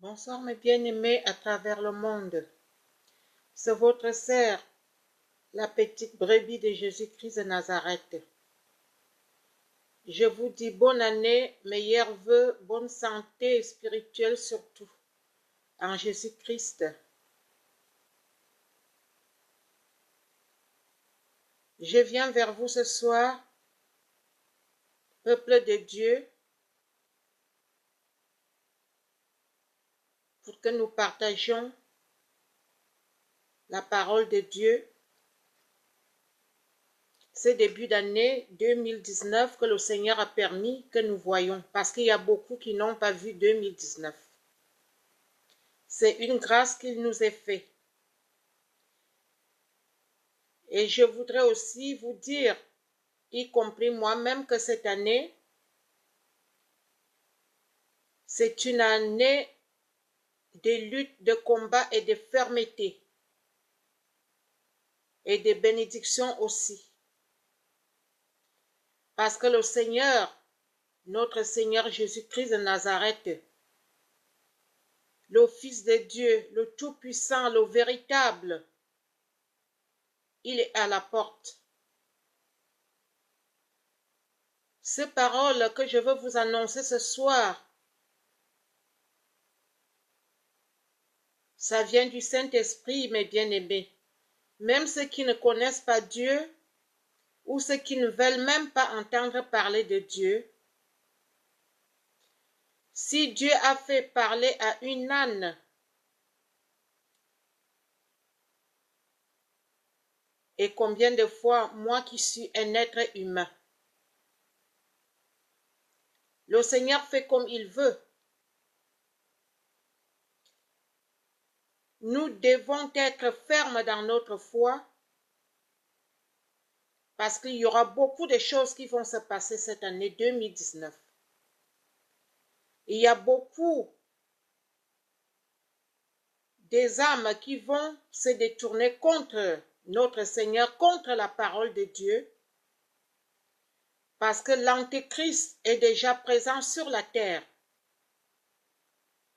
Bonsoir mes bien-aimés à travers le monde. C'est votre sœur, la petite brebis de Jésus-Christ de Nazareth. Je vous dis bonne année, meilleurs vœux, bonne santé spirituelle surtout, en Jésus-Christ. Je viens vers vous ce soir, peuple de Dieu, pour que nous partagions la parole de Dieu. Ce début d'année 2019 que le Seigneur a permis que nous voyions, parce qu'il y a beaucoup qui n'ont pas vu 2019. C'est une grâce qu'il nous est fait. Et je voudrais aussi vous dire, y compris moi-même, que cette année, c'est une année de lutte, de combat et de fermeté. Et de bénédiction aussi. Parce que le Seigneur, notre Seigneur Jésus-Christ de Nazareth, le Fils de Dieu, le Tout-Puissant, le véritable, il est à la porte. Ces paroles que je veux vous annoncer ce soir, ça vient du Saint-Esprit, mes bien-aimés. Même ceux qui ne connaissent pas Dieu, ou ceux qui ne veulent même pas entendre parler de Dieu, si Dieu a fait parler à une âne, et combien de fois, moi qui suis un être humain, le Seigneur fait comme il veut. Nous devons être fermes dans notre foi, parce qu'il y aura beaucoup de choses qui vont se passer cette année 2019. Il y a beaucoup des âmes qui vont se détourner contre notre Seigneur, contre la parole de Dieu, parce que l'Antéchrist est déjà présent sur la terre.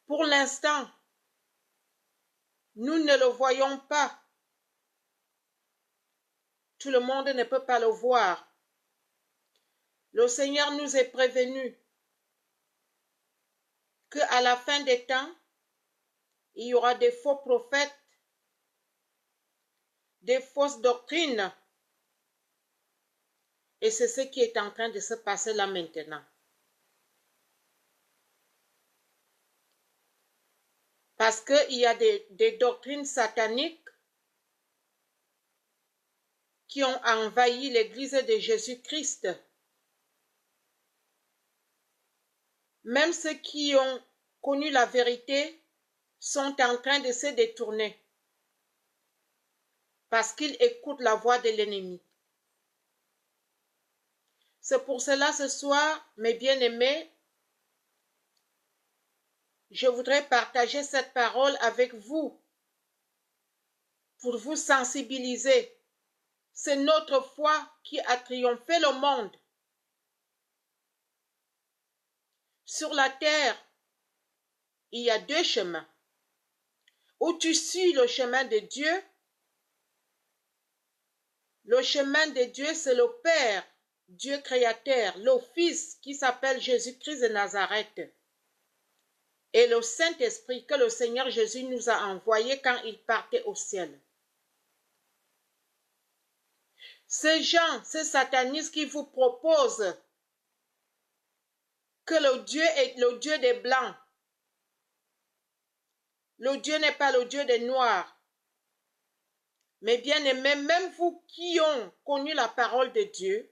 Pour l'instant, nous ne le voyons pas. Tout le monde ne peut pas le voir. Le Seigneur nous est prévenu qu'à la fin des temps, il y aura des faux prophètes, des fausses doctrines. Et c'est ce qui est en train de se passer là maintenant. Parce qu'il y a des doctrines sataniques qui ont envahi l'Église de Jésus-Christ. Même ceux qui ont connu la vérité sont en train de se détourner parce qu'ils écoutent la voix de l'ennemi. C'est pour cela ce soir, mes bien-aimés, je voudrais partager cette parole avec vous pour vous sensibiliser. C'est notre foi qui a triomphé le monde. Sur la terre, il y a deux chemins. Ou tu suis le chemin de Dieu. Le chemin de Dieu, c'est le Père, Dieu créateur, le Fils qui s'appelle Jésus-Christ de Nazareth. Et le Saint-Esprit que le Seigneur Jésus nous a envoyé quand il partait au ciel. Ces gens, ces satanistes qui vous proposent que le Dieu est le Dieu des Blancs. Le Dieu n'est pas le Dieu des Noirs. Mais bien aimés, même vous qui ont connu la parole de Dieu,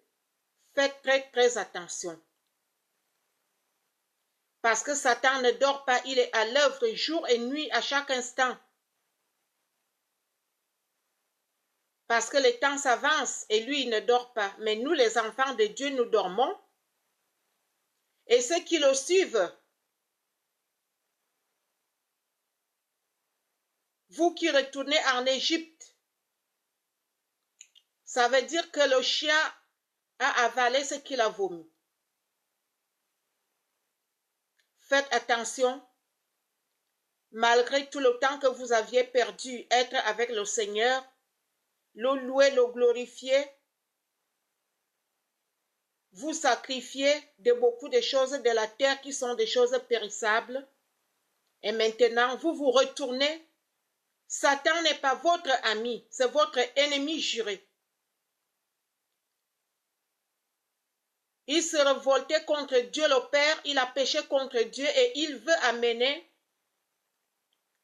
faites très très attention. Parce que Satan ne dort pas, il est à l'œuvre jour et nuit à chaque instant. Parce que le temps s'avance et lui il ne dort pas. Mais nous les enfants de Dieu, nous dormons. Et ceux qui le suivent, vous qui retournez en Égypte, ça veut dire que le chien a avalé ce qu'il a vomi. Faites attention. malgré tout le temps que vous aviez perdu, être avec le Seigneur, le louer, le glorifier, vous sacrifiez de beaucoup de choses de la terre qui sont des choses périssables. Et maintenant, vous vous retournez. Satan n'est pas votre ami, c'est votre ennemi juré. Il se révoltait contre Dieu le Père, il a péché contre Dieu et il veut amener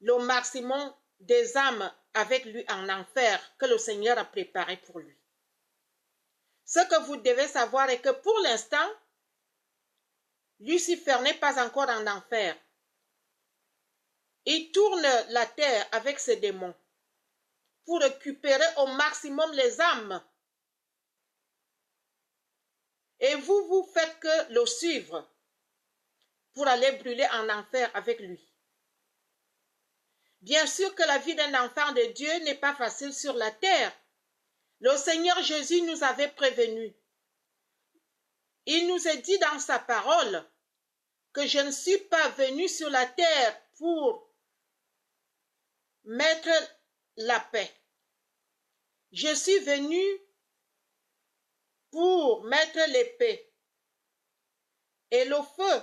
le maximum des âmes avec lui en enfer que le Seigneur a préparé pour lui. Ce que vous devez savoir est que pour l'instant, Lucifer n'est pas encore en enfer. Il tourne la terre avec ses démons pour récupérer au maximum les âmes. Et vous, vous faites que le suivre pour aller brûler en enfer avec lui. Bien sûr que la vie d'un enfant de Dieu n'est pas facile sur la terre. Le Seigneur Jésus nous avait prévenus. Il nous a dit dans sa parole que je ne suis pas venu sur la terre pour mettre la paix. Je suis venu pour mettre l'épée et le feu.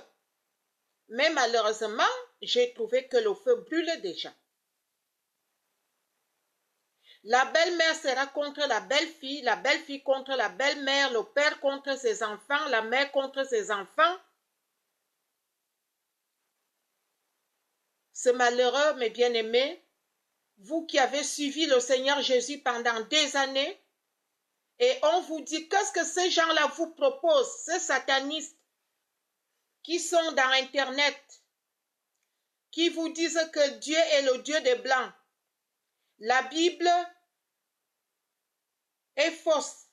Mais malheureusement, j'ai trouvé que le feu brûle déjà. La belle-mère sera contre la belle-fille contre la belle-mère, le père contre ses enfants, la mère contre ses enfants. C'est malheureux, mes bien-aimés, vous qui avez suivi le Seigneur Jésus pendant des années, et on vous dit qu'est-ce que ces gens-là vous proposent, ces satanistes qui sont dans Internet, qui vous disent que Dieu est le Dieu des Blancs. La Bible est fausse.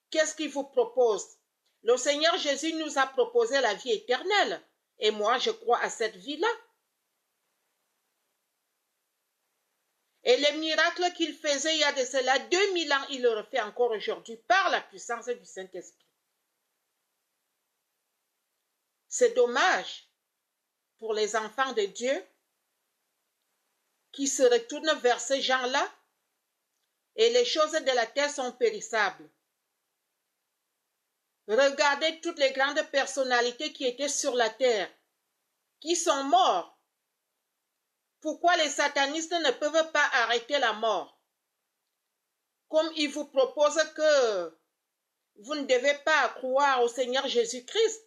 Qu'est-ce qu'il vous propose? Le Seigneur Jésus nous a proposé la vie éternelle. Et moi, je crois à cette vie-là. Et les miracles qu'il faisait il y a de cela 2000 ans, il le refait encore aujourd'hui par la puissance du Saint-Esprit. C'est dommage pour les enfants de Dieu qui se retournent vers ces gens-là et les choses de la terre sont périssables. Regardez toutes les grandes personnalités qui étaient sur la terre, qui sont morts. Pourquoi les satanistes ne peuvent pas arrêter la mort? Comme ils vous proposent que vous ne devez pas croire au Seigneur Jésus-Christ.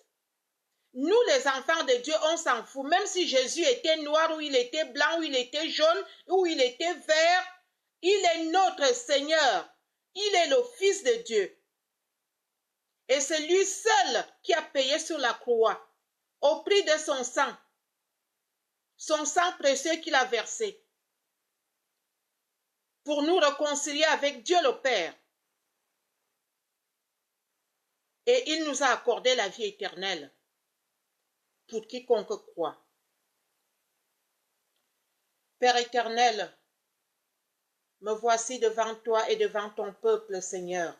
Nous, les enfants de Dieu, on s'en fout. Même si Jésus était noir, ou il était blanc, ou il était jaune, ou il était vert, il est notre Seigneur. Il est le Fils de Dieu. Et c'est lui seul qui a payé sur la croix, au prix de son sang précieux qu'il a versé, pour nous réconcilier avec Dieu le Père. Et il nous a accordé la vie éternelle pour quiconque croit. Père éternel, me voici devant toi et devant ton peuple, Seigneur.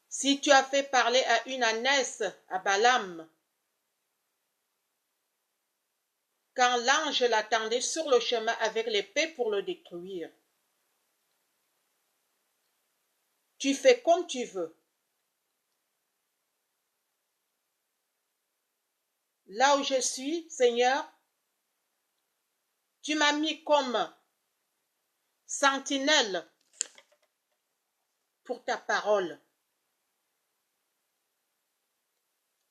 Si tu as fait parler à une ânesse, à Balaam, quand l'ange l'attendait sur le chemin avec l'épée pour le détruire, tu fais comme tu veux. Là où je suis, Seigneur, tu m'as mis comme sentinelle pour ta parole,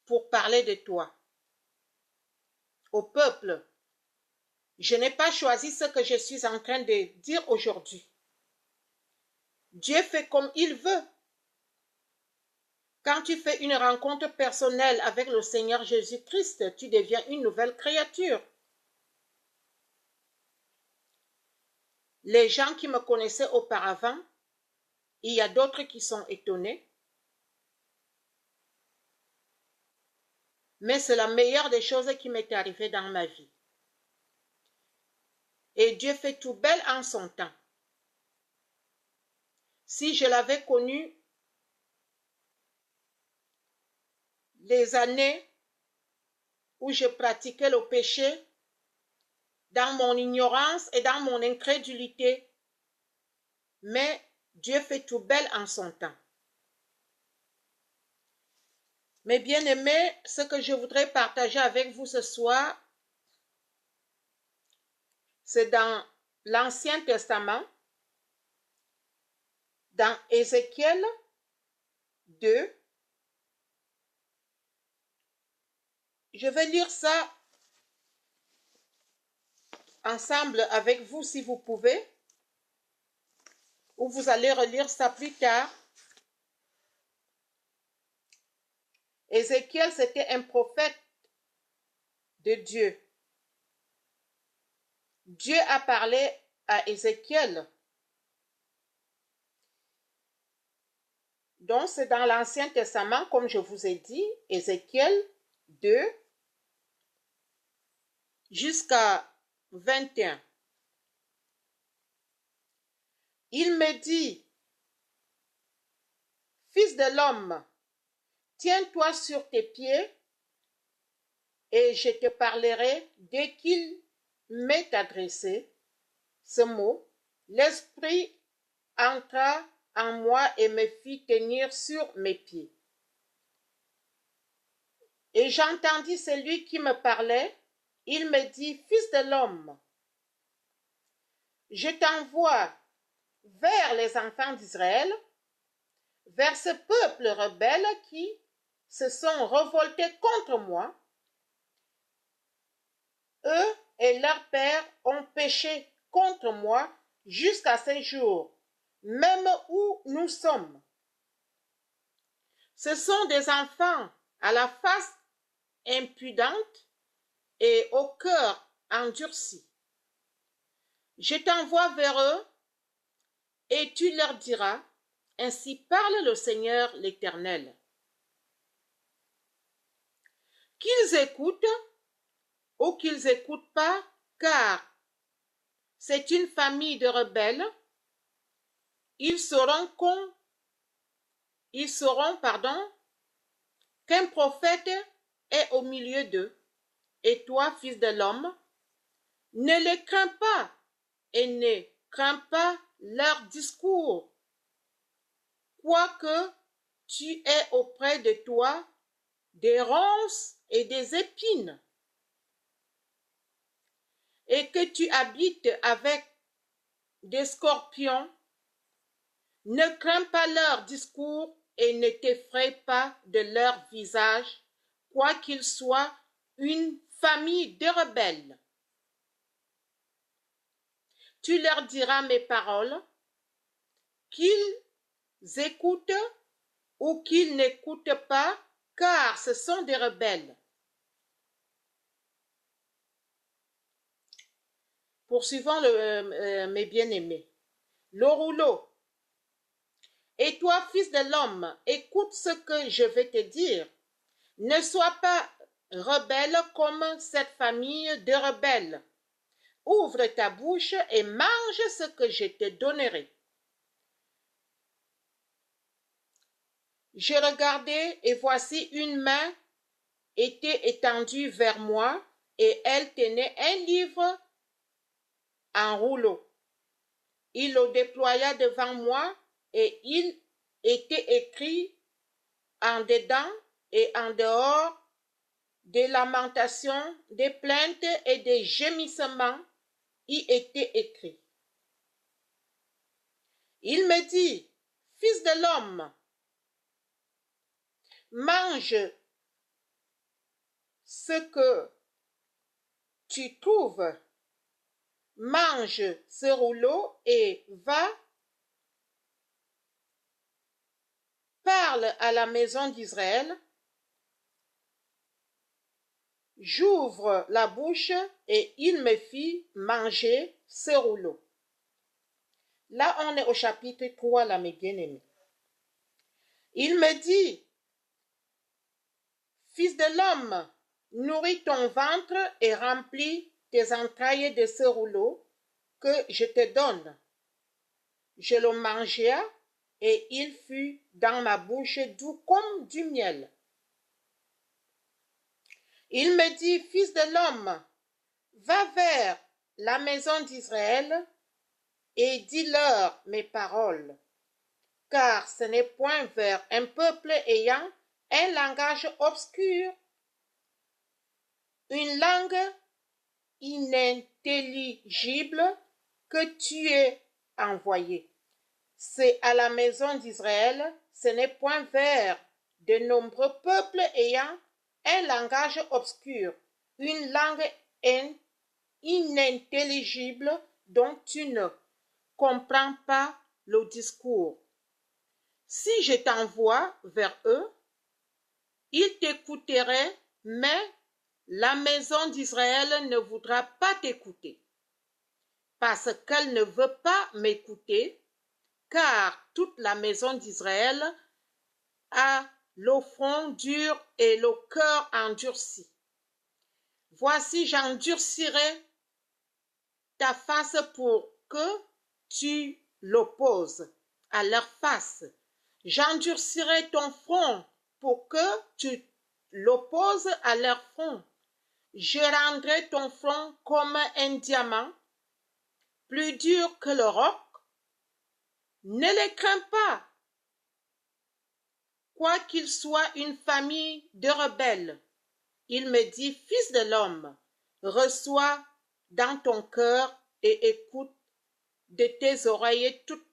pour parler de toi au peuple. Je n'ai pas choisi ce que je suis en train de dire aujourd'hui. Dieu fait comme il veut. Quand tu fais une rencontre personnelle avec le Seigneur Jésus-Christ, tu deviens une nouvelle créature. Les gens qui me connaissaient auparavant, il y a d'autres qui sont étonnés. Mais c'est la meilleure des choses qui m'est arrivée dans ma vie. Et Dieu fait tout bel en son temps. Si je l'avais connu les années où je pratiquais le péché, dans mon ignorance et dans mon incrédulité. Mais Dieu fait tout bel en son temps. Mes bien-aimés, ce que je voudrais partager avec vous ce soir, c'est dans l'Ancien Testament, dans Ézéchiel 2. Je vais lire ça ensemble avec vous si vous pouvez, ou vous allez relire ça plus tard. Ézéchiel, c'était un prophète de Dieu. Dieu a parlé à Ézéchiel. Donc, c'est dans l'Ancien Testament, comme je vous ai dit, Ézéchiel 2 jusqu'à 21. Il me dit, fils de l'homme, tiens-toi sur tes pieds et je te parlerai dès qu'il m'est adressé ce mot. L'Esprit entra en moi et me fit tenir sur mes pieds. Et j'entendis celui qui me parlait. Il me dit, fils de l'homme, je t'envoie vers les enfants d'Israël, vers ce peuple rebelle qui se sont révoltés contre moi. Eux et leurs pères ont péché contre moi jusqu'à ce jour, même où nous sommes. Ce sont des enfants à la face impudente et au cœur endurci. Je t'envoie vers eux et tu leur diras, ainsi parle le Seigneur l'Éternel. Qu'ils écoutent ou qu'ils n'écoutent pas, car c'est une famille de rebelles. Ils sauront qu'un prophète est au milieu d'eux. Et toi, fils de l'homme, ne les crains pas et ne crains pas leur discours, quoique tu aies auprès de toi des ronces et des épines, et que tu habites avec des scorpions. Ne crains pas leur discours et ne t'effraie pas de leur visage, quoiqu'ils soient une famille de rebelles. Tu leur diras mes paroles, qu'ils écoutent ou qu'ils n'écoutent pas, car ce sont des rebelles. Poursuivons mes bien-aimés. Le rouleau. Et toi, fils de l'homme, écoute ce que je vais te dire. Ne sois pas rebelle comme cette famille de rebelles. Ouvre ta bouche et mange ce que je te donnerai. Je regardai et voici une main était étendue vers moi et elle tenait un livre en rouleau. Il le déploya devant moi et il était écrit en dedans et en dehors des lamentations, des plaintes et des gémissements y étaient écrits. Il me dit, fils de l'homme, mange ce que tu trouves, mange ce rouleau et va, parle à la maison d'Israël. J'ouvre la bouche et il me fit manger ce rouleau. Là, on est au chapitre 3, là, mes bien-aimés. Il me dit, fils de l'homme, nourris ton ventre et remplis tes entrailles de ce rouleau que je te donne. Je le mangea et il fut dans ma bouche doux comme du miel. Il me dit, fils de l'homme, va vers la maison d'Israël et dis-leur mes paroles, car ce n'est point vers un peuple ayant un langage obscur, une langue inintelligible que tu es envoyé. C'est à la maison d'Israël, ce n'est point vers de nombreux peuples ayant un langage obscur, une langue inintelligible dont tu ne comprends pas le discours. Si je t'envoie vers eux, ils t'écouteraient, mais la maison d'Israël ne voudra pas t'écouter, parce qu'elle ne veut pas m'écouter, car toute la maison d'Israël a le front dur et le cœur endurci. Voici, j'endurcirai ta face pour que tu l'opposes à leur face. J'endurcirai ton front pour que tu l'opposes à leur front. Je rendrai ton front comme un diamant, plus dur que le roc. Ne les crains pas, quoiqu'ils soient une famille de rebelles. Il me dit, fils de l'homme, reçois dans ton cœur et écoute de tes oreilles toutes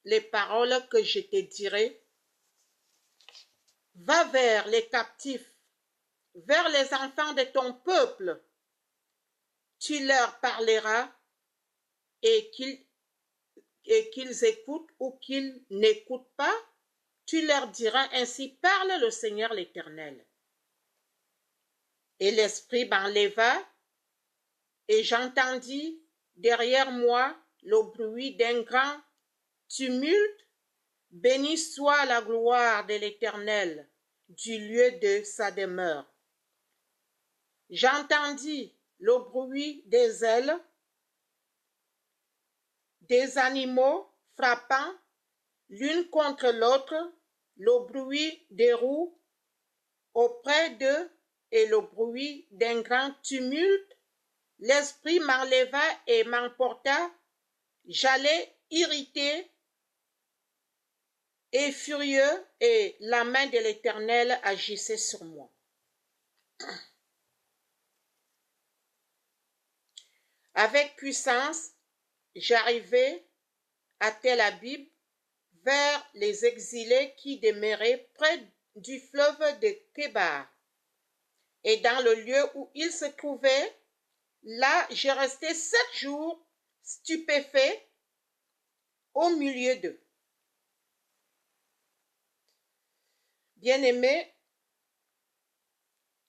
les paroles que je te dirai. Va vers les captifs, vers les enfants de ton peuple. Tu leur parleras et qu'ils écoutent ou qu'ils n'écoutent pas, tu leur diras, ainsi parle le Seigneur l'Éternel. Et l'Esprit m'enleva, et j'entendis derrière moi le bruit d'un grand tumulte. Béni soit la gloire de l'Éternel du lieu de sa demeure. J'entendis le bruit des ailes des animaux frappant l'une contre l'autre, le bruit des roues auprès d'eux et le bruit d'un grand tumulte. L'Esprit m'enleva et m'emporta. J'allais irrité et furieux, et la main de l'Éternel agissait sur moi. Avec puissance, j'arrivai à Tel Abib, vers les exilés qui demeuraient près du fleuve de Kébar. Et dans le lieu où ils se trouvaient, là, je restai 7 jours stupéfait au milieu d'eux. Bien-aimé,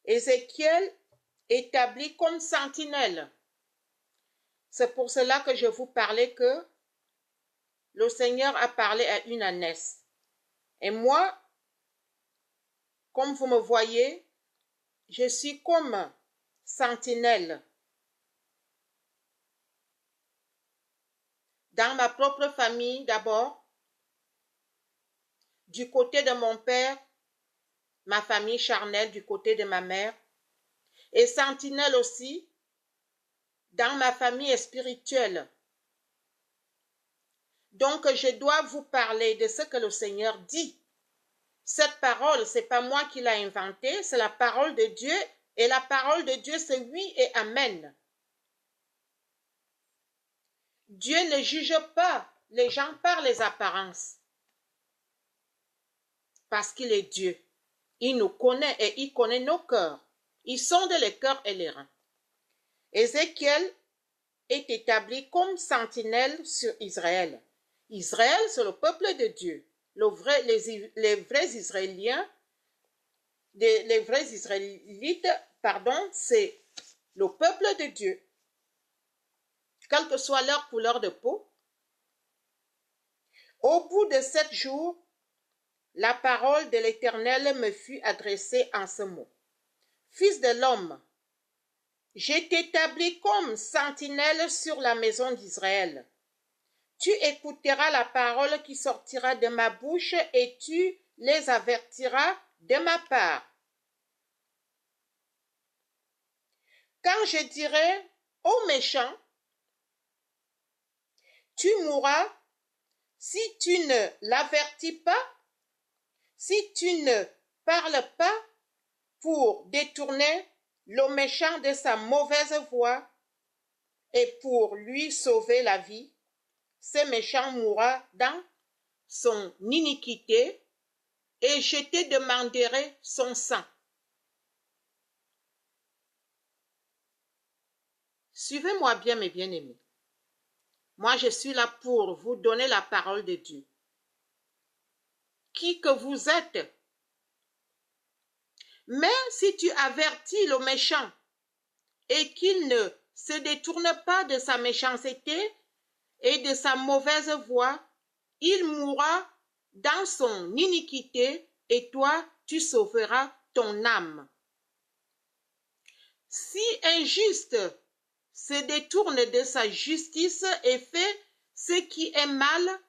Ézéchiel établi comme sentinelle. C'est pour cela que je vous parlais que le Seigneur a parlé à une ânesse. Et moi, comme vous me voyez, je suis comme sentinelle. Dans ma propre famille d'abord, du côté de mon père, ma famille charnelle du côté de ma mère, et sentinelle aussi dans ma famille spirituelle. Donc, je dois vous parler de ce que le Seigneur dit. Cette parole, c'est pas moi qui l'ai inventée, c'est la parole de Dieu, et la parole de Dieu, c'est oui et amen. Dieu ne juge pas les gens par les apparences, parce qu'il est Dieu. Il nous connaît et il connaît nos cœurs. Il sonde les cœurs et les reins. Ézéchiel est établi comme sentinelle sur Israël. Israël, c'est le peuple de Dieu. Les vrais Israéliens, les vrais Israélites, c'est le peuple de Dieu. Quelle que soit leur couleur de peau. Au bout de 7 jours, la parole de l'Éternel me fut adressée en ce mot. Fils de l'homme, je t'établis comme sentinelle sur la maison d'Israël. Tu écouteras la parole qui sortira de ma bouche et tu les avertiras de ma part. Quand je dirai aux méchants, tu mourras si tu ne l'avertis pas, si tu ne parles pas pour détourner le méchant de sa mauvaise voie et pour lui sauver la vie. Ce méchant mourra dans son iniquité et je te demanderai son sang. Suivez-moi bien, mes bien-aimés. Moi, je suis là pour vous donner la parole de Dieu. Qui que vous êtes. Mais si tu avertis le méchant et qu'il ne se détourne pas de sa méchanceté et de sa mauvaise voie, il mourra dans son iniquité et toi, tu sauveras ton âme. Si un juste se détourne de sa justice et fait ce qui est mal,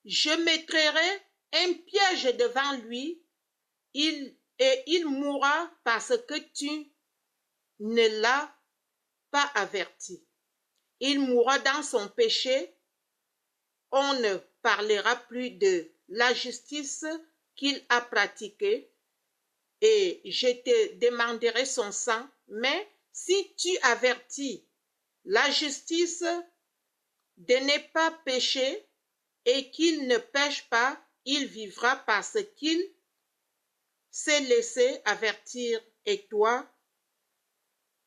je mettrai un piège devant lui et il mourra parce que tu ne l'as pas averti. Il mourra dans son péché. On ne parlera plus de la justice qu'il a pratiquée et je te demanderai son sang. Mais si tu avertis la justice de ne pas pécher et qu'il ne pêche pas, il vivra parce qu'il s'est laissé avertir et toi,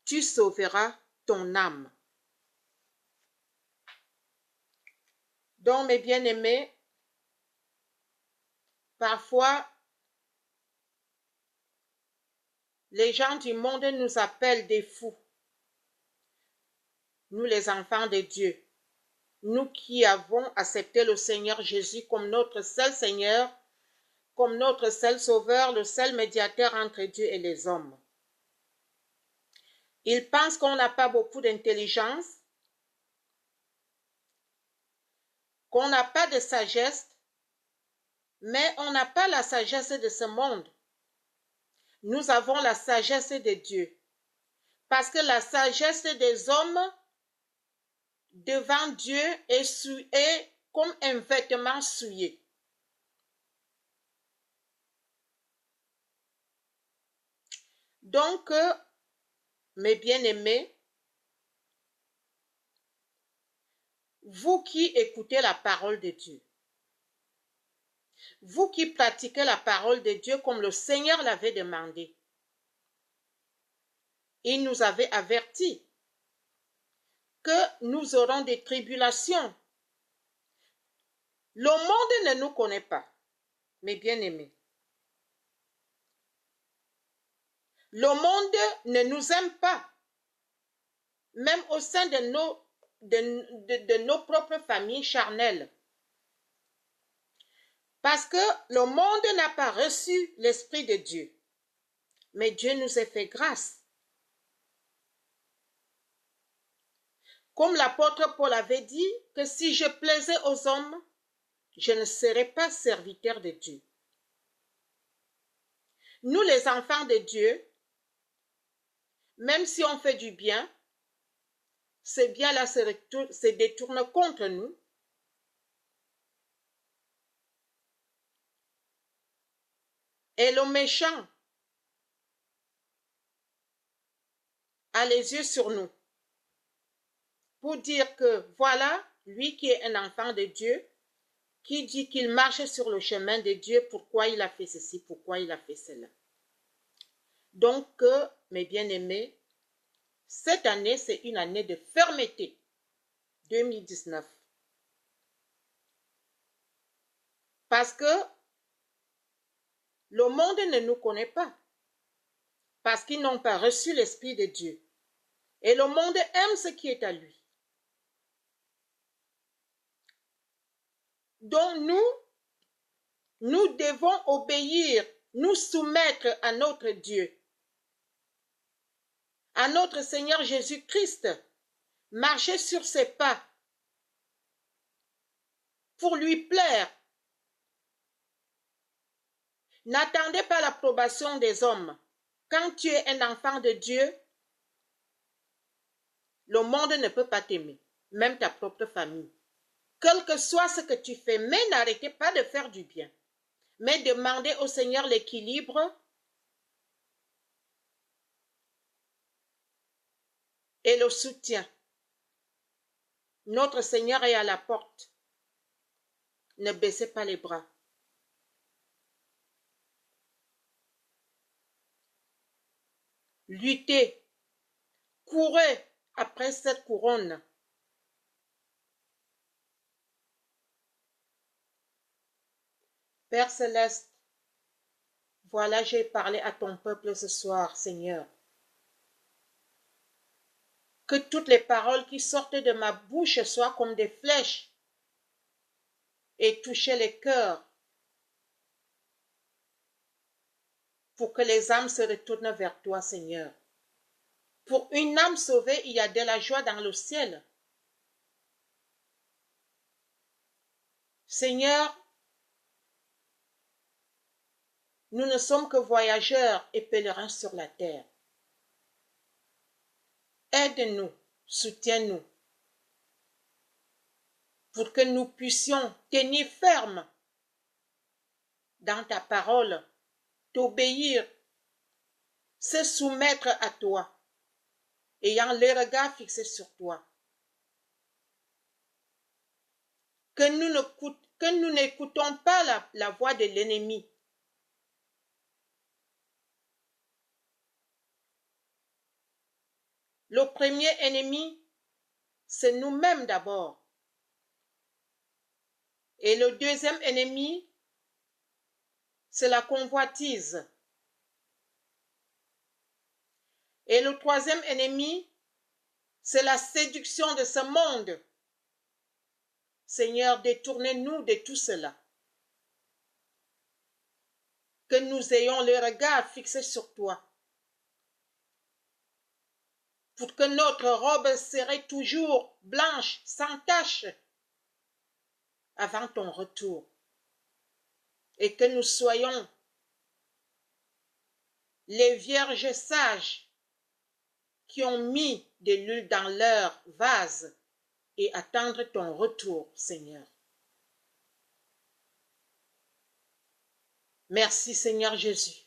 tu sauveras ton âme. Donc, mes bien-aimés, parfois, les gens du monde nous appellent des fous. Nous, les enfants de Dieu, nous qui avons accepté le Seigneur Jésus comme notre seul Seigneur, comme notre seul Sauveur, le seul médiateur entre Dieu et les hommes. Ils pensent qu'on n'a pas beaucoup d'intelligence, qu'on n'a pas de sagesse, mais on n'a pas la sagesse de ce monde. Nous avons la sagesse de Dieu. Parce que la sagesse des hommes devant Dieu est comme un vêtement souillé. Donc, mes bien-aimés, vous qui écoutez la parole de Dieu, vous qui pratiquez la parole de Dieu comme le Seigneur l'avait demandé, il nous avait averti que nous aurons des tribulations. Le monde ne nous connaît pas, mes bien-aimés. Le monde ne nous aime pas, même au sein de nos propres familles charnelles. Parce que le monde n'a pas reçu l'Esprit de Dieu. Mais Dieu nous a fait grâce. Comme l'apôtre Paul avait dit, que si je plaisais aux hommes, je ne serais pas serviteur de Dieu. Nous, les enfants de Dieu, même si on fait du bien, ce bien-là se détourne contre nous. Et le méchant a les yeux sur nous pour dire que voilà, lui qui est un enfant de Dieu, qui dit qu'il marche sur le chemin de Dieu, pourquoi il a fait ceci, pourquoi il a fait cela. Donc, mes bien-aimés, cette année, c'est une année de fermeté, 2019. Parce que le monde ne nous connaît pas. Parce qu'ils n'ont pas reçu l'Esprit de Dieu. Et le monde aime ce qui est à lui. Donc nous devons obéir, nous soumettre à notre Dieu, à notre Seigneur Jésus-Christ, marcher sur ses pas pour lui plaire. N'attendez pas l'approbation des hommes. Quand tu es un enfant de Dieu, le monde ne peut pas t'aimer, même ta propre famille. Quel que soit ce que tu fais, mais n'arrêtez pas de faire du bien. Mais demandez au Seigneur l'équilibre et le soutien. Notre Seigneur est à la porte. Ne baissez pas les bras. Luttez, courez après cette couronne. Père céleste, voilà, j'ai parlé à ton peuple ce soir, Seigneur. Que toutes les paroles qui sortent de ma bouche soient comme des flèches et touchent les cœurs pour que les âmes se retournent vers toi, Seigneur. Pour une âme sauvée, il y a de la joie dans le ciel. Seigneur, nous ne sommes que voyageurs et pèlerins sur la terre. Aide-nous, soutiens-nous, pour que nous puissions tenir ferme dans ta parole, t'obéir, se soumettre à toi, ayant les regards fixés sur toi. Que nous n'écoutons pas la voix de l'ennemi. Le premier ennemi, c'est nous-mêmes d'abord. Et le deuxième ennemi, c'est la convoitise. Et le troisième ennemi, c'est la séduction de ce monde. Seigneur, détournez-nous de tout cela. Que nous ayons le regard fixé sur toi. Pour que notre robe serait toujours blanche, sans tache, avant ton retour. Et que nous soyons les vierges sages qui ont mis de l'huile dans leur vase et attendre ton retour, Seigneur. Merci, Seigneur Jésus.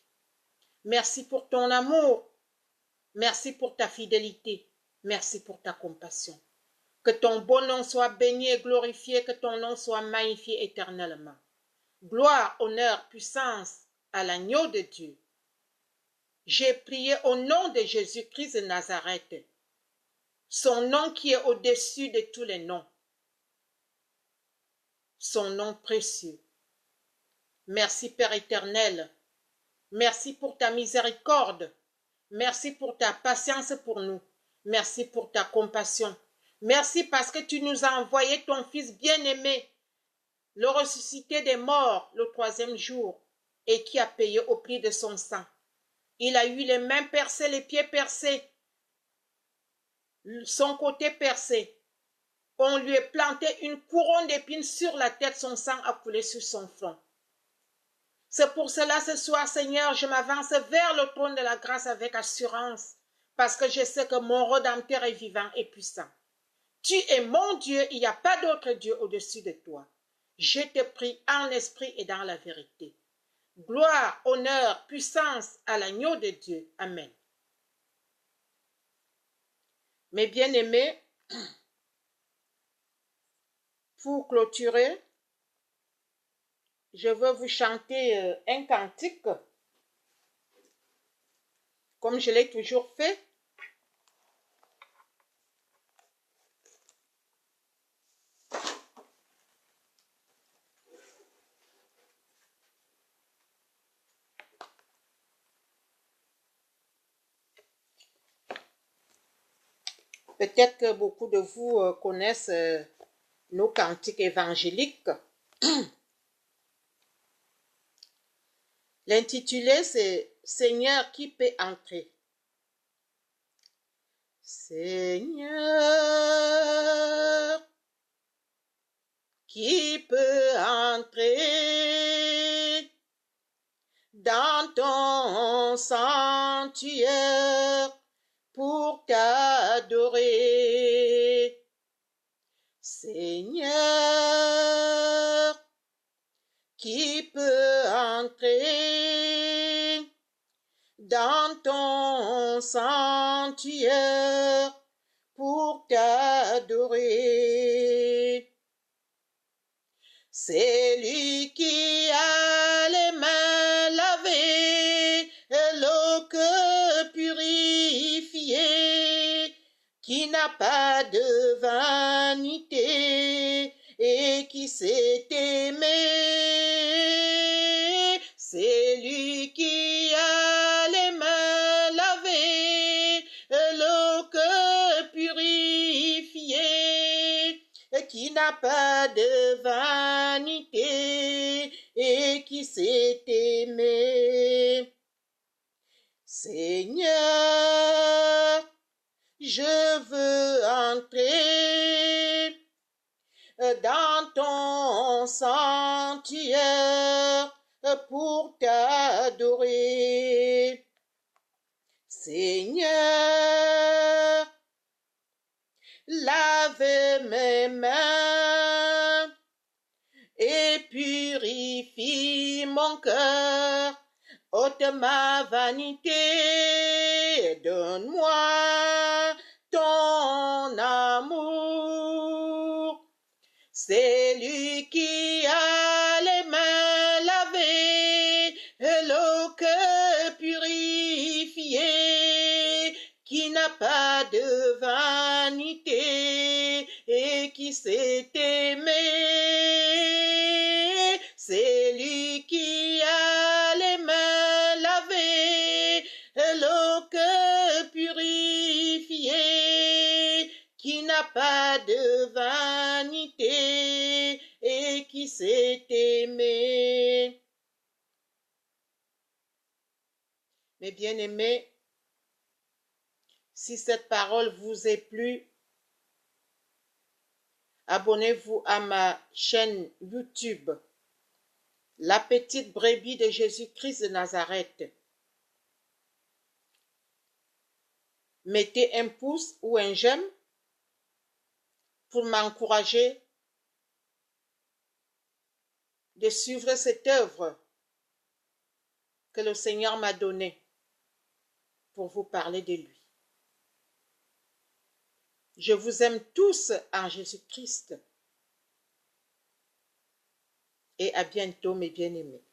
Merci pour ton amour. Merci pour ta fidélité. Merci pour ta compassion. Que ton bon nom soit béni et glorifié, que ton nom soit magnifié éternellement. Gloire, honneur, puissance à l'agneau de Dieu. J'ai prié au nom de Jésus-Christ de Nazareth, son nom qui est au-dessus de tous les noms, son nom précieux. Merci Père éternel, merci pour ta miséricorde, merci pour ta patience pour nous, merci pour ta compassion, merci parce que tu nous as envoyé ton Fils bien-aimé, le ressuscité des morts le troisième jour, et qui a payé au prix de son sang. Il a eu les mains percées, les pieds percés, son côté percé. On lui a planté une couronne d'épines sur la tête, son sang a coulé sur son front. C'est pour cela ce soir, Seigneur, je m'avance vers le trône de la grâce avec assurance, parce que je sais que mon Rédempteur est vivant et puissant. Tu es mon Dieu, il n'y a pas d'autre Dieu au-dessus de toi. Je te prie en esprit et dans la vérité. Gloire, honneur, puissance à l'agneau de Dieu. Amen. Mes bien-aimés, pour clôturer, je veux vous chanter un cantique, comme je l'ai toujours fait. Peut-être que beaucoup de vous connaissent nos cantiques évangéliques. L'intitulé, c'est « Seigneur, qui peut entrer ?» Seigneur, qui peut entrer dans ton sanctuaire pour t'adorer? Seigneur, dans ton sanctuaire pour t'adorer. C'est lui qui a les mains lavées et l'eau que purifiée, qui n'a pas de vanité et qui s'est aimé. C'est lui qui a les mains lavées et l'eau que purifiée, et qui n'a pas de vanité et qui s'est aimé. Seigneur, je veux entrer dans ton sanctuaire pour t'adorer. Seigneur, lave mes mains et purifie mon cœur. Ôte ma vanité, donne-moi ton amour. C'est lui qui a les mains lavées et l'eau que purifiée, qui n'a pas de vanité et qui s'est aimé. C'est lui qui a les mains lavées et l'eau que purifiée, qui n'a pas de vanité et qui s'est aimé. Mes bien-aimés, si cette parole vous est plu, abonnez-vous à ma chaîne YouTube, La Petite Brebis de Jésus-Christ de Nazareth. Mettez un pouce ou un j'aime pour m'encourager de suivre cette œuvre que le Seigneur m'a donnée pour vous parler de lui. Je vous aime tous en Jésus-Christ et à bientôt mes bien-aimés.